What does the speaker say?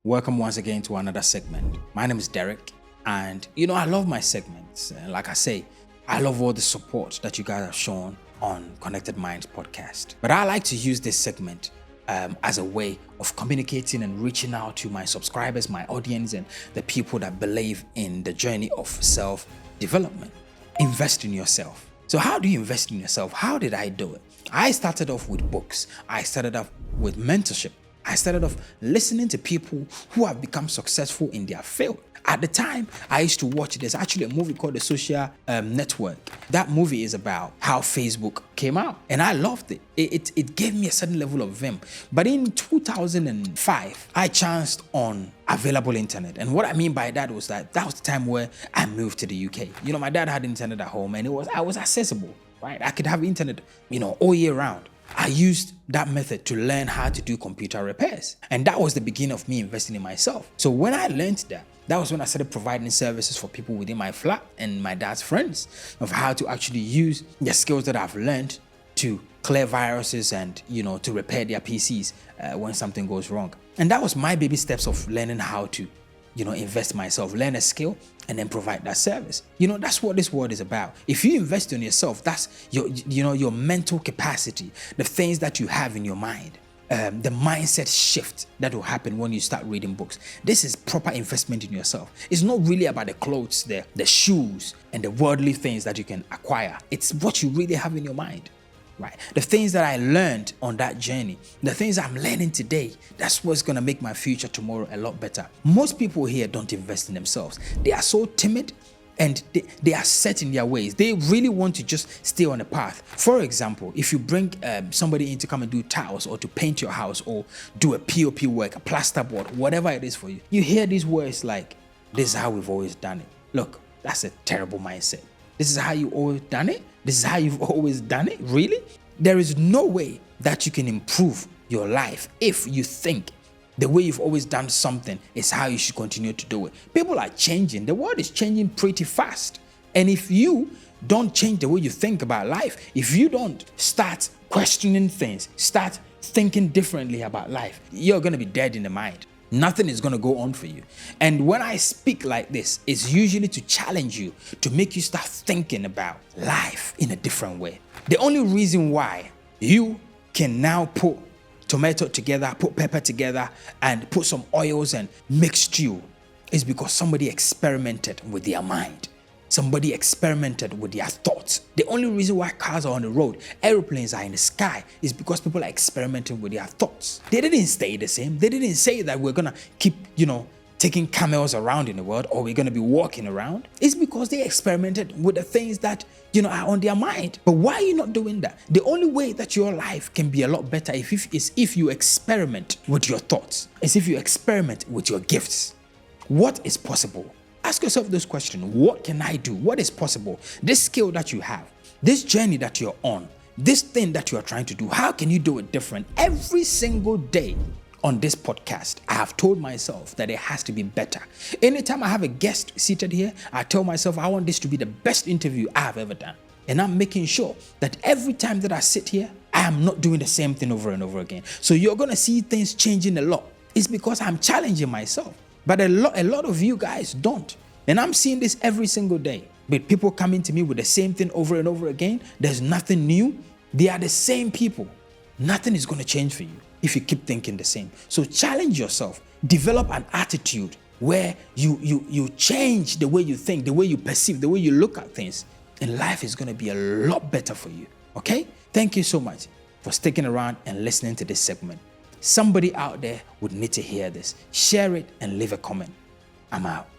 Welcome once again to another segment. My name is Derek, and I love my segments. Like I say, I love all the support that you guys have shown on Connected Minds podcast. But I like to use this segment as a way of communicating and reaching out to my subscribers, my audience, and the people that believe in the journey of self-development. Invest in yourself. So how do you invest in yourself? How did I do it? I started off with books. I started off with mentorship. I started off listening to people who have become successful in their field. At the time, I used to watch, there's actually a movie called The Social Network. That movie is about how Facebook came out, and I loved it. It gave me a certain level of vim. But in 2005, I chanced on available internet. And what I mean by that was that was the time where I moved to the UK. My dad had internet at home, and I was accessible, right? I could have internet, all year round. I used that method to learn how to do computer repairs. And that was the beginning of me investing in myself. So when I learned that was when I started providing services for people within my flat and my dad's friends of how to actually use the skills that I've learned to clear viruses and, to repair their PCs when something goes wrong. And that was my baby steps of learning how to, invest myself, learn a skill, and then provide that service. That's what this world is about. If you invest in yourself, that's your mental capacity, the things that you have in your mind, the mindset shift that will happen when you start reading books. This is proper investment in yourself. It's not really about the clothes, the shoes, and the worldly things that you can acquire. It's what you really have in your mind. Right. The things that I learned on that journey, the things I'm learning today, that's what's going to make my future tomorrow a lot better. Most people here don't invest in themselves. They are so timid and they are set in their ways. They really want to just stay on a path. For example, if you bring somebody in to come and do tiles or to paint your house or do a POP work, a plasterboard, whatever it is for you, you hear these words like, this is how we've always done it. Look, that's a terrible mindset. This is how you always done it? This is how you've always done it? Really? There is no way that you can improve your life if you think the way you've always done something is how you should continue to do it. People are changing. The world is changing pretty fast. And if you don't change the way you think about life, if you don't start questioning things, start thinking differently about life, you're going to be dead in the mind. Nothing is going to go on for you. And when I speak like this, it's usually to challenge you, to make you start thinking about life in a different way. The only reason why you can now put tomato together, put pepper together, and put some oils and mix stew is because somebody experimented with their mind. Somebody experimented with their thoughts. The only reason why cars are on the road, airplanes are in the sky, is because people are experimenting with their thoughts. They didn't stay the same. They didn't say that we're going to keep, taking camels around in the world or we're going to be walking around. It's because they experimented with the things that, are on their mind. But why are you not doing that? The only way that your life can be a lot better is if you experiment with your thoughts, is if you experiment with your gifts. What is possible? Ask yourself this question. What can I do? What is possible? This skill that you have, this journey that you're on, this thing that you're trying to do, how can you do it different? Every single day on this podcast, I have told myself that it has to be better. Anytime I have a guest seated here, I tell myself I want this to be the best interview I have ever done. And I'm making sure that every time that I sit here, I am not doing the same thing over and over again. So you're going to see things changing a lot. It's because I'm challenging myself. But a lot of you guys don't. And I'm seeing this every single day. But people coming to me with the same thing over and over again. There's nothing new. They are the same people. Nothing is going to change for you if you keep thinking the same. So challenge yourself. Develop an attitude where you change the way you think, the way you perceive, the way you look at things. And life is going to be a lot better for you. Okay? Thank you so much for sticking around and listening to this segment. Somebody out there would need to hear this. Share it and leave a comment. I'm out.